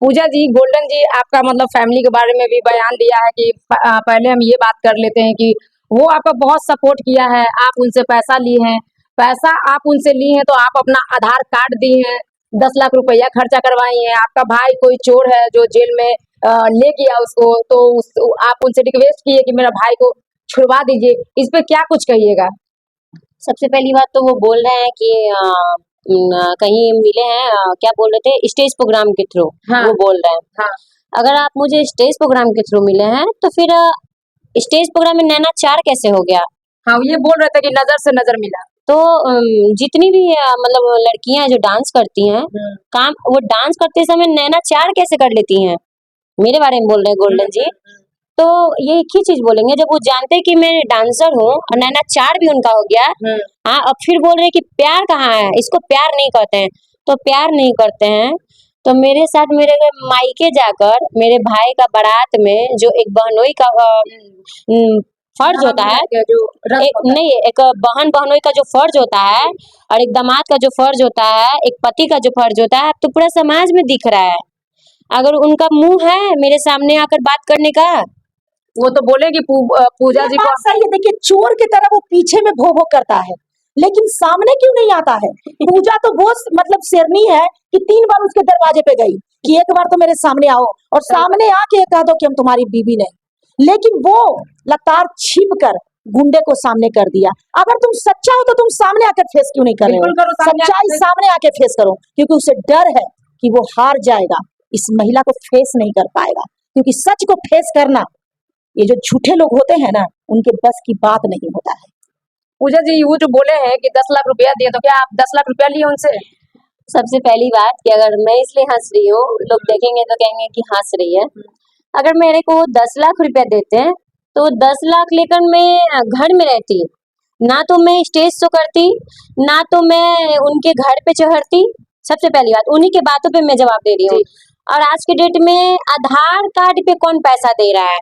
पूजा जी, golden जी आपका मतलब family के बारे में भी बयान दिया है कि पहले हम ये बात कर लेते हैं कि वो आपका बहुत सपोर्ट किया है, आप उनसे पैसा लिए हैं, पैसा आप उनसे ली हैं तो आप अपना आधार कार्ड दी हैं, 10 लाख रुपया खर्चा करवाई हैं, आपका भाई कोई चोर है जो जेल में ले गया उसको, तो आप उनसे रिक्वेस्ट किए कि मेरा भाई को छुड़वा दीजिए, इस पे क्या कुछ कहिएगा? सबसे पहली बात तो वो बोल रहे हैं कि कहीं मिले हैं, क्या बोल रहे थे, स्टेज प्रोग्राम के थ्रू। हाँ। वो बोल रहे हैं। हाँ। अगर आप मुझे स्टेज प्रोग्राम के थ्रू मिले हैं तो फिर स्टेज प्रोग्राम में नैना चार कैसे हो गया? हाँ, ये बोल रहे थे कि नजर से नजर मिला। तो जितनी भी मतलब लड़कियां जो डांस करती हैं, काम वो डांस करते समय नैना चार कैसे कर लेती हैं? मेरे बारे में बोल रहे हैं गोल्डन जी। तो ये एक ही चीज बोलेंगे जब वो जानते हैं कि मैं डांसर हूँ और नैना चार भी उनका हो गया। हाँ, अब फिर बोल रहे हैं कि प्यार कहाँ है, इसको प्यार नहीं करते हैं। तो प्यार नहीं करते हैं तो मेरे साथ मेरे मायके जाकर मेरे भाई का बारात में जो एक बहनोई का फर्ज होता है, नहीं, एक बहन बहनोई का जो फर्ज होता है और एक दामाद का जो फर्ज होता है, एक पति का जो फर्ज होता है, तो पूरा समाज में दिख रहा है। अगर उनका मुंह है मेरे सामने आकर बात करने का, वो तो बोले कि पूजा जी को सही है। देखिए, चोर की तरह वो पीछे में भो भो करता है, लेकिन सामने क्यों नहीं आता है? पूजा तो वो मतलब शेरनी है कि 3 बार उसके दरवाजे पे गई कि एक बार तो मेरे सामने आओ, और सामने आके कह दो कि हम तुम्हारी बीवी नहीं, लेकिन वो लगातार छिप कर गुंडे को सामने कर दिया। अगर तुम सच्चा हो तो तुम सामने आकर फेस क्यों नहीं कर रहे हो? सच्चाई सामने आके फेस करो, क्योंकि उसे डर है कि वो हार जाएगा, इस महिला को फेस नहीं कर पाएगा, क्योंकि सच को फेस करना ये जो झूठे लोग होते हैं ना, उनके बस की बात नहीं होता है। पूजा जी, वो जो बोले हैं कि 10 लाख रुपया दिए, तो क्या आप 10 लाख रुपया लिए उनसे? सबसे पहली बात कि अगर मैं इसलिए हंस रही हूँ, लोग देखेंगे तो कहेंगे कि हंस रही है। अगर मेरे को 10 लाख रुपया देते हैं तो 10 लाख लेकर मैं घर में रहती, ना तो मैं स्टेज शो करती, ना तो मैं उनके घर पे चढ़ती। सबसे पहली बात, उन्हीं के बातों पे मैं जवाब दे रही हूँ। और आज के डेट में आधार कार्ड पे कौन पैसा दे रहा है?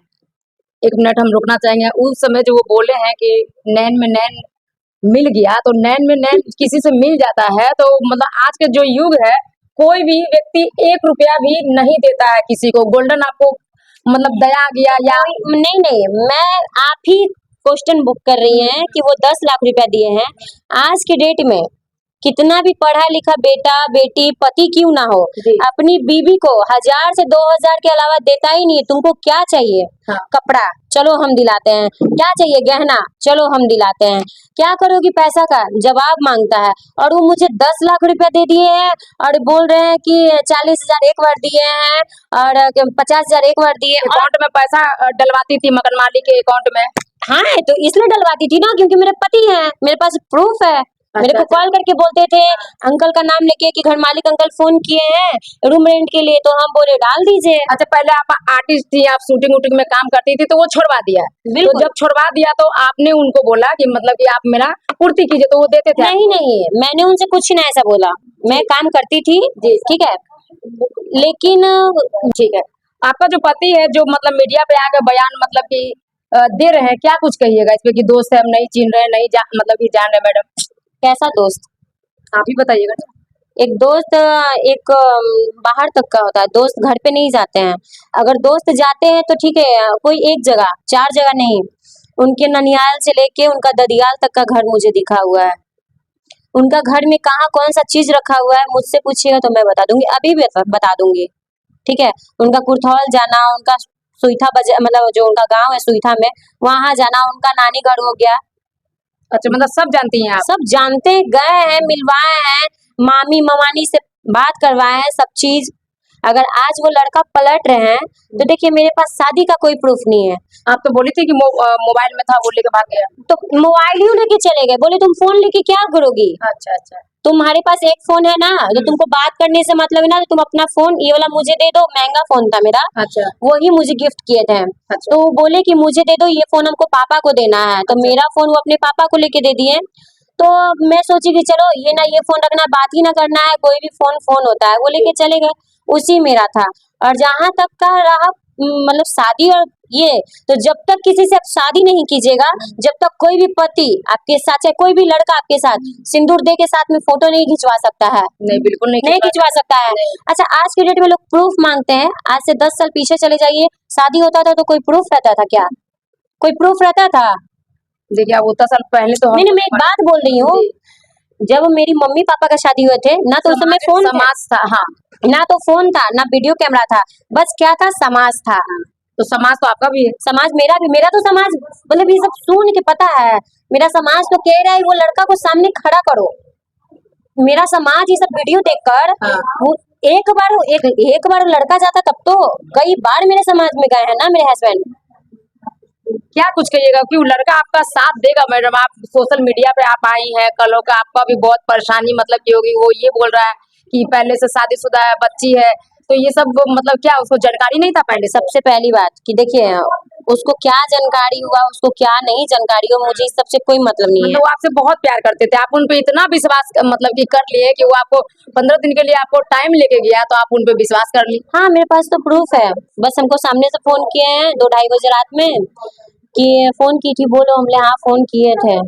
1 मिनट हम रुकना चाहेंगे। उस समय जो वो बोले हैं कि नैन में नैन मिल गया, तो नैन में नैन किसी से मिल जाता है, तो मतलब आज के जो युग है, कोई भी व्यक्ति 1 रुपया भी नहीं देता है किसी को। गोल्डन आपको मतलब दया आ गया या नहीं, मैं आप ही क्वेश्चन बुक कर रही हैं कि वो 10 लाख रुपया दिए हैं। आज के डेट में कितना भी पढ़ा लिखा बेटा बेटी पति क्यों ना हो, अपनी बीवी को 1000 से 2000 के अलावा देता ही नहीं है। तुमको क्या चाहिए? हाँ। कपड़ा, चलो हम दिलाते हैं। क्या चाहिए? गहना, चलो हम दिलाते हैं। क्या करोगी पैसा का? जवाब मांगता है। और वो मुझे 10 लाख रुपया दे दिए हैं और बोल रहे हैं कि 40,000 एक बार दिए हैं और 50,000 एक बार दिए। अकाउंट में पैसा डलवाती थी मकान मालिक के अकाउंट में? हाँ, तो इसलिए डलवाती थी ना, क्योंकि मेरे पति हैं, मेरे पास प्रूफ है। मेरे को कॉल करके बोलते थे, अंकल का नाम लेके कि घर मालिक अंकल फोन किए हैं रूम रेंट के लिए, तो हम बोले डाल दीजिए। अच्छा, पहले आप आर्टिस्ट थी, आप शूटिंग वूटिंग में काम करती थी, तो वो छुड़वा दिया। तो जब छुड़वा दिया तो आपने उनको बोला कि मतलब कि आप मेरा पूर्ति कीजिए, तो वो देते थे? नहीं, मैंने उनसे कुछ नहीं ऐसा बोला। मैं काम करती थी, ठीक है, लेकिन ठीक है। आपका जो पति है, जो मतलब मीडिया पे आकर बयान मतलब कि दे रहे हैं, क्या कुछ कहिएगा इस पे कि दोस्त है, हम नहीं चिन रहे, नहीं मतलब कि जान रहे? मैडम, कैसा दोस्त? आप ही बताइएगा। एक दोस्त एक बाहर तक का होता है, दोस्त घर पे नहीं जाते हैं। अगर दोस्त जाते हैं तो ठीक है, कोई एक जगह, 4 जगह नहीं। उनके ननिहाल से लेके उनका ददियाल तक का घर मुझे दिखा हुआ है। उनका घर में कहाँ कौन सा चीज रखा हुआ है मुझसे पूछिएगा तो मैं बता दूंगी, अभी भी बता दूंगी, ठीक है। उनका कुर्थौल जाना, उनका सुईथा मतलब जो उनका गांव है सुईथा में, वहां जाना, उनका नानी घर हो गया। अच्छा, मतलब सब जानती हैं आप? सब जानते, गए हैं, मिलवाए हैं, मामी ममानी से बात करवाए हैं, सब चीज। अगर आज वो लड़का पलट रहे हैं तो देखिए मेरे पास शादी का कोई प्रूफ नहीं है। आप तो बोली थी कि मोबाइल में था, वो लेके भाग गया। तो मोबाइल ही लेके चले गए, बोले तुम फोन लेके क्या करोगी? अच्छा। तुम्हारे पास एक फोन है ना, तो तुमको बात करने से मतलब है ना, तो तुम अपना फोन ये वाला मुझे दे दो, महंगा फोन था मेरा। अच्छा। वही मुझे गिफ्ट किए थे। अच्छा। तो वो बोले कि मुझे दे दो, ये फोन हमको पापा को देना है। तो मेरा फोन वो अपने पापा को लेके दे दिए। तो मैं सोची कि चलो ये ना ये फोन रखना, बात ही ना करना है, कोई भी फोन होता है, वो लेके चले गए। उसी मेरा था। और जहां तक का रहा मतलब शादी और ये, तो जब तक किसी से आप शादी नहीं कीजिएगा, जब तक कोई भी पति आपके साथ, चाहे कोई भी लड़का आपके साथ सिंदूर दे के साथ में फोटो नहीं खिंचवा सकता है, नहीं, बिल्कुल नहीं नहीं खिंचवा सकता है। अच्छा, आज के डेट में लोग प्रूफ मांगते हैं। आज से 10 साल पीछे चले जाइए, शादी होता था तो कोई प्रूफ रहता था क्या? कोई प्रूफ रहता था? देखिए, अब उतना साल पहले तो नहीं, मैं एक बात बोल रही हूँ, जब मेरी मम्मी पापा का शादी हुए थे ना, तो उस समय फोन समाज था, हाँ, ना तो फोन था ना वीडियो कैमरा था, बस क्या था, समाज था। तो समाज तो आपका भी है। समाज मेरा भी, मेरा तो समाज मतलब ये सब सुन के पता है, मेरा समाज तो कह रहा है वो लड़का को सामने खड़ा करो। मेरा समाज ये सब वीडियो देखकर वो एक बार लड़का जाता तब तो, कई बार मेरे समाज में गए हैं ना मेरे हस्बैंड। क्या कुछ कहिएगा कि वो लड़का आपका साथ देगा? मैडम, आप सोशल मीडिया पे आप आई हैं, कल हो का आपका भी बहुत परेशानी मतलब की होगी, वो ये बोल रहा है कि पहले से शादीशुदा है, बच्ची है, तो ये सब मतलब क्या उसको जानकारी नहीं था पहले से? सबसे पहली बात कि देखिए, उसको क्या जानकारी हुआ, उसको क्या नहीं जानकारी हुआ, मुझे इस सबसे कोई मतलब नहीं है। मतलब वो आपसे बहुत प्यार करते थे, आप उन पे इतना विश्वास मतलब कि कर लिए कि वो आपको 15 दिन के लिए आपको टाइम लेके गया, तो आप उन पे विश्वास कर ली। हाँ, मेरे पास तो प्रूफ है, बस हमको सामने से फोन किए हैं 2-2:30 बजे रात में कि फोन की थी, बोलो। हमने हाँ फोन किए थे,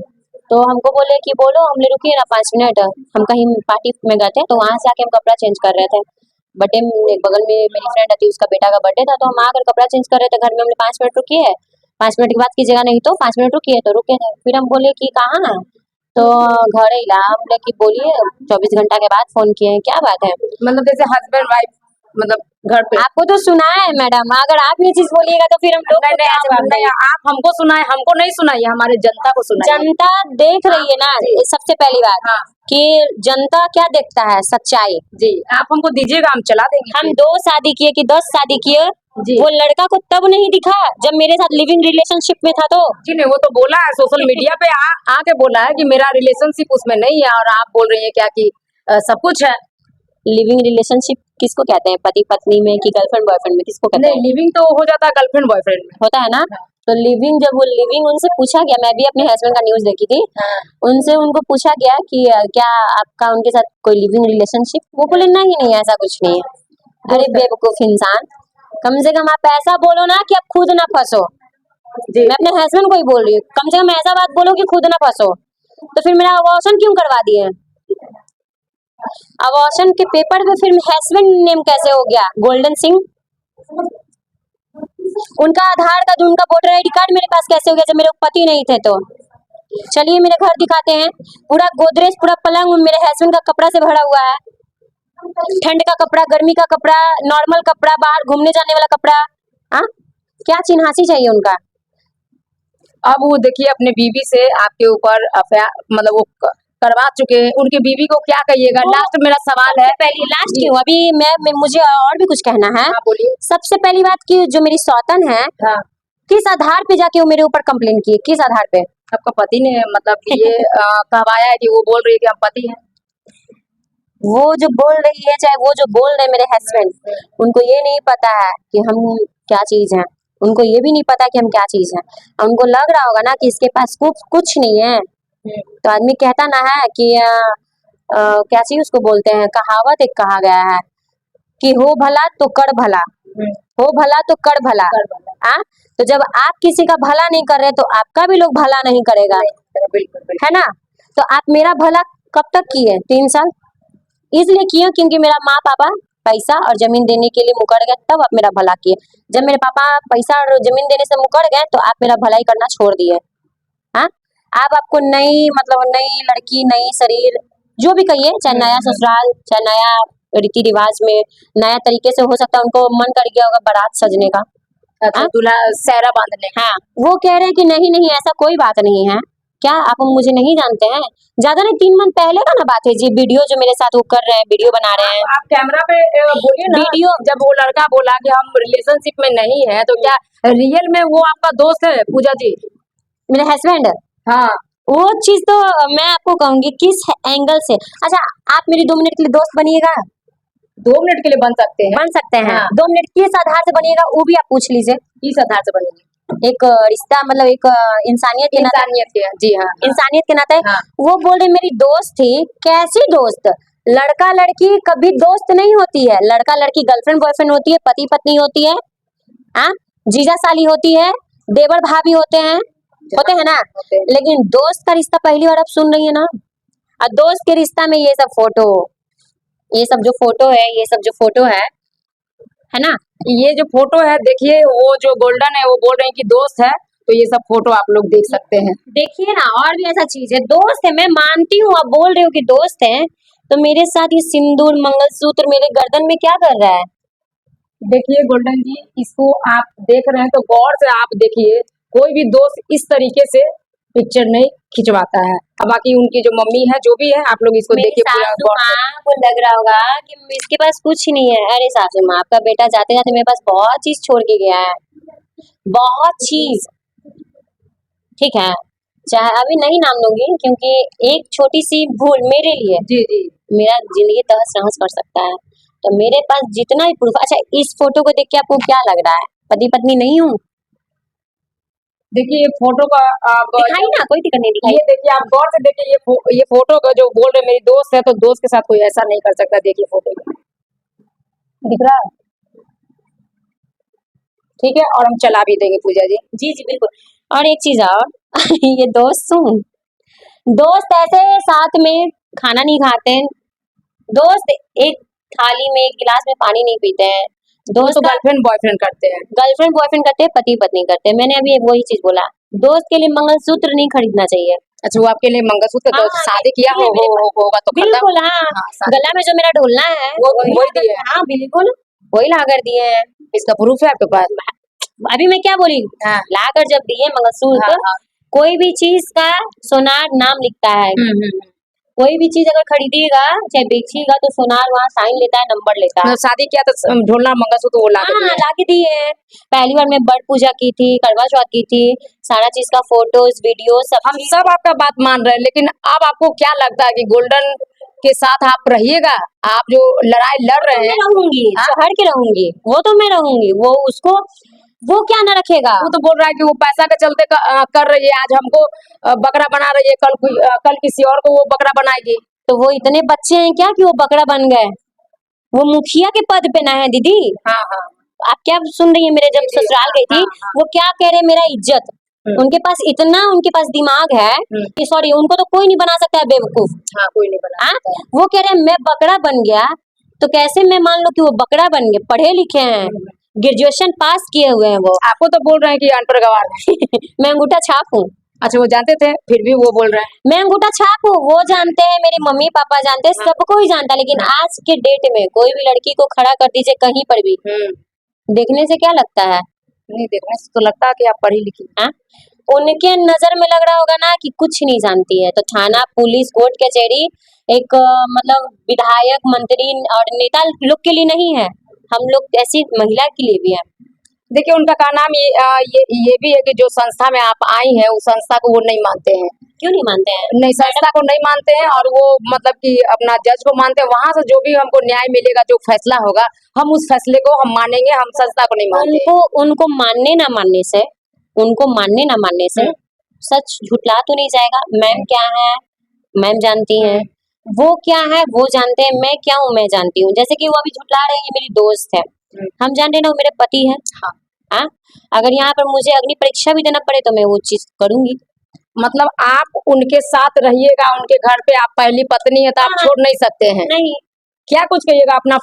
तो हमको बोले कि बोलो। हमने रुकिए ना 5 मिनट, हम कहीं पार्टी में गए थे, तो वहां से आके हम कपड़ा चेंज कर रहे थे। बर्थडे में बगल में मेरी फ्रेंड थी, उसका बेटा का बर्थडे था, तो हम आकर कपड़ा चेंज कर रहे थे घर में। हमने 5 मिनट रुकिए, 5 मिनट की बात कीजिएगा, नहीं तो 5 मिनट रुकिए, तो रुके थे। फिर हम बोले कि कहाँ है, तो घर ही ला। हम बोले कि बोलिए, 24 घंटा के बाद फोन किए हैं, क्या बात है? मतलब जैसे हस्बैंड वाइफ मतलब घर पे। आपको तो सुना है मैडम, अगर आप ये चीज बोलिएगा तो फिर हम लोग को क्या जवाब नहीं, देंगे? आप हमको सुनाए, हमको नहीं सुनाइए, हमारे जनता को सुनाइए। जनता देख रही है ना, ये सबसे पहली बात हाँ कि जनता क्या देखता है, सच्चाई। जी, आप हमको दीजिएगा, हम चला देंगे। हम 2 शादी किए कि 10 शादी किए, जी वो लड़का को तब नहीं दिखा जब मेरे साथ लिविंग रिलेशनशिप में था। तो जी नहीं, वो तो बोला है सोशल मीडिया पे आके बोला है कि मेरा रिलेशनशिप उसमें नहीं है, और आप बोल रही है क्या कि सब कुछ है। लिविंग रिलेशनशिप किसको कहते हैं, पति पत्नी में कि गर्लफ्रेंड बॉयफ्रेंड में, किसको कहते नहीं, हैं? लिविंग तो हो जाता है गर्लफ्रेंड बॉयफ्रेंड में। होता है ना। तो लिविंग, जब वो लिविंग उनसे पूछा गया, मैं भी अपने हस्बैंड का न्यूज देखी थी, उनसे उनको पूछा गया कि क्या आपका उनके साथ कोई लिविंग रिलेशनशिप, वो बोले नहीं नहीं ऐसा कुछ नहीं है। अरे बेवकूफ इंसान, कम से कम आप ऐसा बोलो ना कि आप खुद ना फंसो। जी मैं अपने हस्बैंड को ही बोल रही हूँ, कम से कम ऐसा बात बोलो कि खुद ना फंसो। तो फिर मेरा अबॉर्शन क्यों करवा दिए? अबॉर्शन के पेपर पे फिर हस्बैंड नेम कैसे हो गया, गोल्डन सिंह? उनका आधार कार्ड, उनका वोटर आईडी कार्ड मेरे पास कैसे हो गया जब मेरे पति नहीं थे? तो चलिए मेरे घर दिखाते हैं, पूरा गोदरेज, पूरा पलंग मेरे हस्बैंड का कपड़ा से भरा हुआ है। ठंड का कपड़ा, गर्मी का कपड़ा, नॉर्मल कपड़ा, बाहर घूमने जाने वाला कपड़ा। हाँ, क्या चिन्हासी चाहिए उनका? अब वो देखिए अपने बीवी से आपके ऊपर मतलब वो करवा चुके हैं, उनकी बीवी को क्या कहिएगा? लास्ट मेरा सवाल है। पहले लास्ट क्यों, अभी मैं मुझे और भी कुछ कहना है। हाँ बोलिए। सबसे पहली बात की, जो मेरी सौतन है, हाँ, किस आधार पे जाके वो मेरे ऊपर कंप्लेन की, किस आधार पे? आपका पति ने मतलब कि ये कहवाया है कि वो बोल रही है कि हम पति हैं। वो जो बोल रही है, चाहे वो जो बोल रहे हैं मेरे हस्बैंड, उनको ये नहीं पता है कि हम क्या चीज हैं, उनको ये भी नहीं पता कि हम क्या चीज हैं। उनको लग रहा होगा ना कि इसके पास कुछ नहीं है। तो आदमी कहता ना है कि क्या चीज उसको बोलते हैं, कहावत एक कहा गया है कि हो भला तो कर भला, हो भला तो कर भला। हाँ, तो जब आप किसी का भला नहीं कर रहे तो आपका भी लोग भला नहीं करेगा, बिल्कुल। है ना। तो आप मेरा भला कब तक किए? 3 साल इसलिए किए क्योंकि मेरा माँ पापा पैसा और जमीन देने के लिए मुकर गए, तब आप मेरा भला किए। जब मेरे पापा पैसा और जमीन देने से मुकर गए तो आप मेरा भलाई करना छोड़ दिए। हाँ, आपको नई मतलब नई लड़की, नई शरीर, जो भी कहिए, चाहे नया ससुराल, चाहे नया रीति रिवाज में नया तरीके से, हो सकता है उनको मन कर गया होगा बारात सजने का, अच्छा, दूल्हा सेहरा बांधने। हाँ, वो कह रहे हैं कि नहीं नहीं ऐसा कोई बात नहीं है। क्या आप मुझे नहीं जानते हैं? ज्यादा नहीं, 3 मंथ पहले का ना बात है जी। वीडियो जो मेरे साथ वो कर रहे हैं, वीडियो बना रहे हैं। आप कैमरा पे बोलिए ना। वीडियो, जब वो लड़का बोला कि हम रिलेशनशिप में नहीं है, तो क्या रियल में वो आपका दोस्त है पूजा जी? मेरे हस्बैंड, हाँ, वो चीज तो मैं आपको कहूंगी किस एंगल से। अच्छा, आप मेरी 2 मिनट के लिए दोस्त बनिएगा? 2 मिनट के लिए बन सकते हैं। बन सकते हैं। हाँ। 2 मिनट किस आधार से बनिएगा वो भी आप पूछ लीजिए। किस आधार से बनेगी? एक रिश्ता, मतलब एक इंसानियत के नाते, इंसानियत के, जी हाँ, इंसानियत के नाते। हाँ। वो बोल रहे मेरी दोस्त थी। कैसी दोस्त? लड़का लड़की कभी दोस्त नहीं होती है, लड़का लड़की गर्लफ्रेंड बॉयफ्रेंड होती है, पति पत्नी होती है। हाँ, जीजा साली होती है, देवर भाभी होते हैं ना। लेकिन दोस्त का रिश्ता पहली बार आप सुन रही है ना। और दोस्त के रिश्ता में ये सब फोटो, ये सब जो फोटो है, ये सब जो फोटो है ना। ये जो फोटो है देखिए, वो जो गोल्डन है वो बोल रहे हैं कि दोस्त है, तो ये सब फोटो आप लोग देख सकते हैं। देखिए ना, और भी ऐसा चीज है, दोस्त है, मैं मानती हूँ, आप बोल रहे हो कि दोस्त है, तो मेरे साथ ये सिंदूर मंगलसूत्र मेरे गर्दन में क्या कर रहा है? देखिए गोल्डन जी, इसको आप देख रहे हैं तो गौर से आप देखिए, कोई भी दोस्त इस तरीके से पिक्चर नहीं खिंचवाता है। अब बाकी उनकी जो मम्मी है, जो भी है, आप लोग इसको मेरी देखिए पूरा सासू गौर से। माँ को लग रहा होगा कि इसके पास कुछ नहीं है। अरे सासू माँ, आपका बेटा जाते जाते मेरे पास बहुत चीज छोड़ के गया है, बहुत चीज। ठीक है, चाहे अभी नहीं नाम लूंगी, क्योंकि एक छोटी सी भूल मेरे लिए जी जी। मेरा जिंदगी तहस नहस कर सकता है। तो मेरे पास जितना भी प्रूफ। अच्छा, इस फोटो को देख के आपको क्या लग रहा है? पति पत्नी नहीं हूँ? देखिए फोटो का आप दिखाई ना, कोई दिक्कत नहीं दिखाई। ये देखिए, आप गौर से देखिए, ये फोटो का जो बोल रहे मेरी दोस्त है, तो दोस्त के साथ कोई ऐसा नहीं कर सकता। देखिए फोटो दिख रहा है, ठीक है, और हम चला भी देंगे पूजा जी। जी जी बिल्कुल। और एक चीज और ये दोस्त सुन, दोस्त ऐसे साथ में खाना नहीं खाते हैं, दोस्त एक थाली में एक गिलास में पानी नहीं पीते हैं, वो दोस्त तो का गर्लफ्रेंड बॉयफ्रेंड करते हैं। गर्लफ्रेंड बॉयफ्रेंड करते हैं, पति पत्नी करते हैं। मैंने अभी वही चीज बोला, दोस्त के लिए मंगलसूत्र नहीं खरीदना चाहिए। अच्छा, वो आपके लिए मंगलसूत्र, तो हाँ, शादी किया ये मेरे पास होगा तो खत्म। बिल्कुल। हाँ, हाँ, शादी गला में जो मेरा ढोलना है वो वही वही ला कर, दिए हैं। हाँ बिल्कुल वही ला कर दिए हैं। इसका प्रूफ है आपके पास? अभी मैं क्या बोली, हाँ ला कर जब दिए हाँ मंगलसूत्र, हाँ। कोई भी चीज का सोनार नाम लिखता है। हम्म। कोई भी चीज अगर खरीदिएगा चाहे बेचिएगा तो सोनार वहाँ साइन लेता है, नंबर लेता है। मतलब शादी किया तो ढोलना मंगलसूत्र वो ला के हाँ, दिए हैं। ला के दिए हैं। पहली बार मैं बट पूजा की थी, करवा चौथ की थी, सारा चीज का फोटोज वीडियो सब हम चीज। सब आपका बात मान रहे हैं, लेकिन अब आपको क्या लगता है कि गोल्डन के साथ आप रहिएगा? आप जो लड़ाई लड़ रहे मैं हैं, रहूंगी, हाँ? चढ़ के रहूंगी, वो तो मैं रहूंगी। वो उसको, वो क्या ना रखेगा। वो तो बोल रहा है कि वो पैसा के चलते कर रही है, आज हमको बकरा बना रही है, कल किसी और को वो बकरा बनाएगी। तो वो इतने बच्चे हैं क्या कि वो बकरा बन गए? वो मुखिया के पद पे ना है दीदी। हाँ हाँ। आप क्या सुन रही है? मेरे जब जी, जी, ससुराल गई थी, हाँ हाँ। वो क्या कह रहे, मेरा इज्जत। उनके पास इतना, उनके पास दिमाग है कि सॉरी, उनको तो कोई नहीं बना सकता है बेवकूफ। हाँ, कोई नहीं बना हाँ, सकता है। वो कह रहे हैं मैं बकरा बन गया, तो कैसे मैं मान लो कि वो बकरा बन गए? पढ़े लिखे हैं, ग्रेजुएशन पास किए हुए हैं वो। आपको तो बोल रहे हैं कि अनपढ़ गवार है। मैं अंगूठा छाप हूँ। अच्छा, वो जानते थे, फिर भी वो बोल रहे हैं। मैं अंगूठा छाप हूँ, वो जानते हैं, मेरे मम्मी पापा जानते हैं, सबको ही जानता है। लेकिन आज के डेट में कोई भी लड़की को खड़ा कर दीजिए कहीं पर भी, देखने से क्या लगता है? नहीं, देखने से तो लगता है कि आप पढ़ी लिखी। हाँ, उनके नजर में लग रहा होगा ना कि कुछ नहीं जानती है। तो थाना, पुलिस, कोर्ट कचहरी एक मतलब विधायक, मंत्री और नेता लोग के लिए नहीं है, हम लोग ऐसी महिला के लिए भी है। देखिए, उनका का नाम ये भी है कि जो संस्था में आप आई हैं, उस संस्था को वो नहीं मानते हैं। क्यों नहीं मानते हैं? नहीं, संस्था को नहीं मानते हैं, और वो मतलब कि अपना जज को मानते हैं। वहां से जो भी हमको न्याय मिलेगा, जो फैसला होगा, हम उस फैसले को हम मानेंगे, हम संस्था को नहीं मानते। उनको मानने ना मानने से, उनको मानने ना मानने से सच झुठला तो नहीं जाएगा। मैम क्या है, मैम जानती हैं, वो क्या है वो जानते हैं, मैं क्या हूँ मैं जानती हूँ। जैसे कि वो अभी झुठला रहे हैं, ये मेरी दोस्त है, हम जान रहे ना वो मेरे पति है। हाँ। हाँ, अगर यहाँ पर मुझे अग्नि परीक्षा भी देना पड़े तो मैं वो चीज करूंगी। मतलब आप उनके साथ रहिएगा, उनके घर पे आप पहली पत्नी है तो आप हाँ। छोड़ नहीं सकते हैं। नहीं, क्या कुछ कहिएगा अपना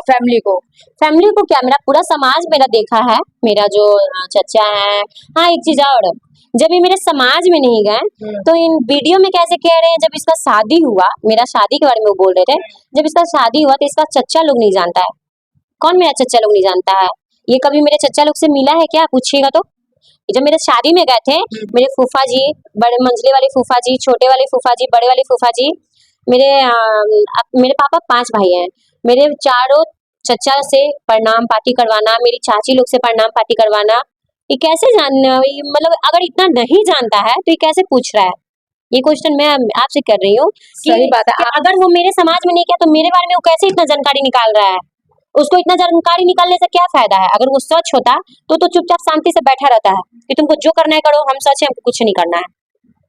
फैमिली को? फैमिली को क्या, मेरा पूरा समाज मेरा देखा है, मेरा जो चचा है। हाँ, एक चीज और, जब ये मेरे समाज में नहीं गए तो इन वीडियो में कैसे कह रहे हैं, जब इसका शादी हुआ, मेरा शादी के बारे में वो बोल रहे थे, जब इसका शादी हुआ तो इसका चच्चा लोग नहीं जानता है। कौन मेरा चच्चा लोग नहीं जानता है? ये कभी मेरे चच्चा लोग से मिला है क्या, पूछिएगा तो। जब मेरे शादी में गए थे, मेरे फूफा जी, बड़े मंझले वाले फूफा जी, छोटे वाले फूफा जी, बड़े वाले फूफा जी, मेरे पापा 5 भाई हैं, मेरे चारों चचा से प्रणाम पाती करवाना, मेरी चाची लोग से प्रणाम पाती करवाना, ये कैसे मतलब अगर इतना नहीं जानता है तो ये कैसे पूछ रहा है? ये क्वेश्चन मैं आपसे कर रही हूँ कि, सही बात है। कि अगर वो मेरे समाज में नहीं किया तो मेरे बारे में वो कैसे इतना जानकारी निकाल रहा है? उसको इतना जानकारी निकालने से क्या फायदा है? अगर वो सच होता तो चुपचाप शांति से बैठा रहता है कि तुमको जो करना है करो, हम सच है, हमको कुछ नहीं करना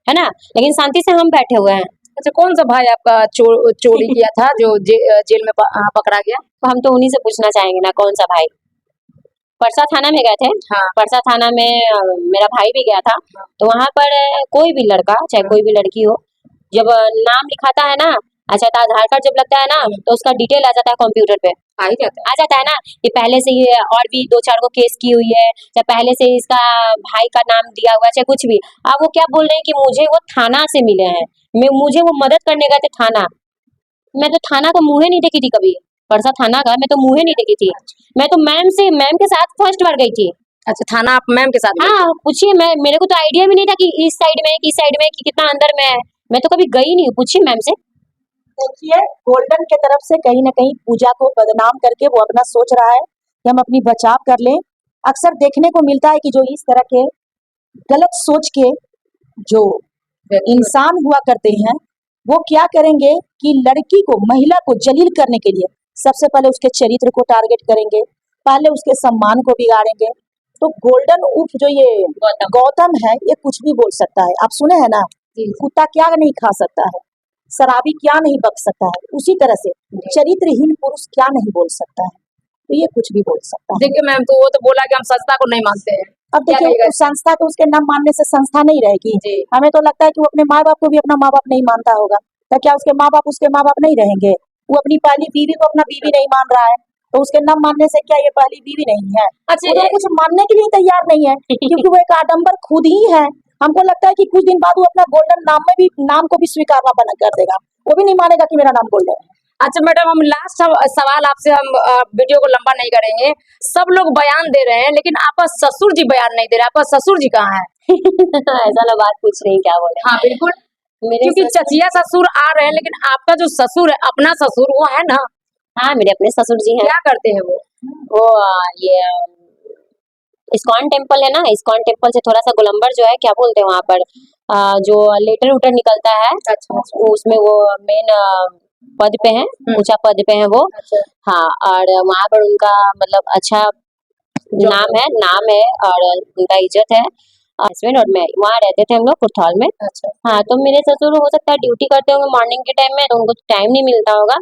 है ना। लेकिन शांति से हम बैठे हुए हैं। अच्छा, कौन सा भाई आपका चोरी किया था जो जेल में पकड़ा गया? तो हम तो उन्हीं से पूछना चाहेंगे ना, कौन सा भाई। परसा थाना में गए थे। हाँ। परसा थाना में मेरा भाई भी गया था। तो वहां पर कोई भी लड़का चाहे कोई भी लड़की हो, जब नाम लिखाता है ना, अच्छा तो आधार कार्ड जब लगता है ना तो उसका डिटेल आ जाता है कंप्यूटर पे, आ जाता है ना कि पहले से ये और भी 2-4 को केस की हुई है, चाहे पहले से इसका भाई का नाम दिया हुआ है, चाहे कुछ भी। अब वो क्या बोल रहे हैं कि मुझे वो थाना से मिले हैं, मुझे वो मदद करने गए थे थाना। मैं तो थाना का मुंह ही नहीं देखी थी कभी, परसा थाना का मैं तो मुंह ही नहीं देखी थी। मैं तो मैम के साथ फर्स्ट बार गई थी। अच्छा, थाना आप मैम के साथ गए थे? हाँ पूछिए, मेरे को तो आइडिया भी नहीं था कि इस साइड में कि साइड में कि कितना अंदर में है, मैं तो कभी गई नहीं हूँ। पूछिए मैम से। देखिए, गोल्डन के तरफ से कहीं ना कहीं पूजा को बदनाम करके वो अपना सोच रहा है कि हम अपनी बचाव कर लें। अक्सर देखने को मिलता है कि जो इस तरह के गलत सोच के जो इंसान हुआ करते हैं, वो क्या करेंगे कि लड़की को, महिला को जलील करने के लिए सबसे पहले उसके चरित्र को टारगेट करेंगे, पहले उसके सम्मान को बिगाड़ेंगे। तो गोल्डन उर्फ जो ये गौतम है, ये कुछ भी बोल सकता है। आप सुने हैं ना, कुत्ता क्या नहीं खा सकता है, शराबी क्या नहीं बक सकता है, उसी तरह से चरित्रहीन पुरुष क्या नहीं बोल सकता है। तो ये कुछ भी बोल सकता है। देखिए मैम, तो वो तो बोला कि हम संस्था को नहीं मानते हैं। अब क्या देखिए, कहिएगा उस संस्था को उसके नाम मानने से संस्था नहीं रहेगी। जी। हमें तो लगता है कि वो अपने माँ बाप को भी अपना माँ बाप नहीं मानता होगा, तो क्या उसके माँ बाप उसके माँ बाप नहीं रहेंगे? वो अपनी पहली बीवी को अपना बीवी नहीं मान रहा है, तो उसके नाम मानने से क्या ये पहली बीवी नहीं है? अच्छा, वो तो कुछ मानने के लिए तैयार नहीं है, क्योंकि वो एक आडंबर खुद ही है। हमको लगता है कि कुछ दिन बाद वो अपना गोल्डन नाम को भी स्वीकारना बंद कर देगा, वो भी नहीं मानेगा कि मेरा नाम गोल्डन है। अच्छा मैडम, हम लास्ट सवाल आपसे, हम वीडियो को लंबा नहीं करेंगे। सब लोग बयान दे रहे हैं, लेकिन आपका ससुर जी बयान नहीं दे रहे। आपका ससुर जी कहाँ है? ऐसा ना बात पूछ रही, क्या बोले। हाँ बिल्कुल, मेरे क्योंकि ससुर, चचिया ससुर आ रहे हैं, लेकिन आपका जो ससुर है, अपना ससुर, वो है ना? हाँ मेरे अपने ससुर जी हैं। क्या करते हैं वो? वो ये इस्कॉन टेम्पल है ना, इस्कॉन टेम्पल से थोड़ा सा गोलंबर जो है, क्या बोलते हैं वहाँ पर, जो लेटर उटर निकलता है, अच्छा। उसमें वो मेन पद पे हैं, ऊंचा पद पे हैं वो। अच्छा। हाँ, और वहाँ पर उनका मतलब अच्छा नाम है और उनका इज्जत है। हस्बैंड और मैं वहाँ रहते थे हम लोग कुर्थौल में। अच्छा। हाँ, तो मेरे ससुर हो सकता है ड्यूटी करते होंगे मॉर्निंग के टाइम में, तो उनको टाइम नहीं मिलता होगा।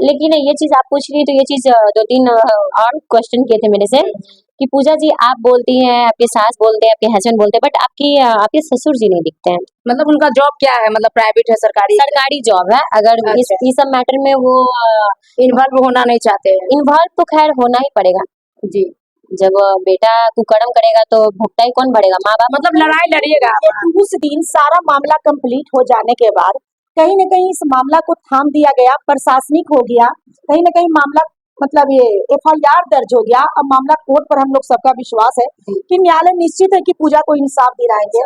लेकिन ये चीज आप पूछ रही, तो ये चीज 2-3 और क्वेश्चन किए थे मेरे से कि पूजा जी आप बोलती हैं, आपके सास बोलते हैं, आपके हस्बैंड बोलते हैं, बट आपके ससुर जी नहीं दिखते हैं। मतलब उनका जॉब क्या है? मतलब प्राइवेट है, सरकारी? सरकारी जॉब है। अगर अच्छा। इस सब मैटर में वो इन्वॉल्व होना नहीं चाहते हैं? इन्वॉल्व तो खैर होना ही पड़ेगा जी। जब बेटा कुकर्म करेगा तो भुगता ही कौन पड़ेगा, माँ बाप। मतलब लड़ाई लड़िएगा आप? लेकिन उस दिन सारा मामला कंप्लीट हो जाने के बाद कहीं न कहीं इस मामला को थाम दिया गया, प्रशासनिक हो गया, कहीं न कहीं मामला मतलब ये एफआईआर दर्ज हो गया। अब मामला कोर्ट पर हम लोग सबका विश्वास है कि न्यायालय निश्चित है कि पूजा को इंसाफ दिलाएंगे।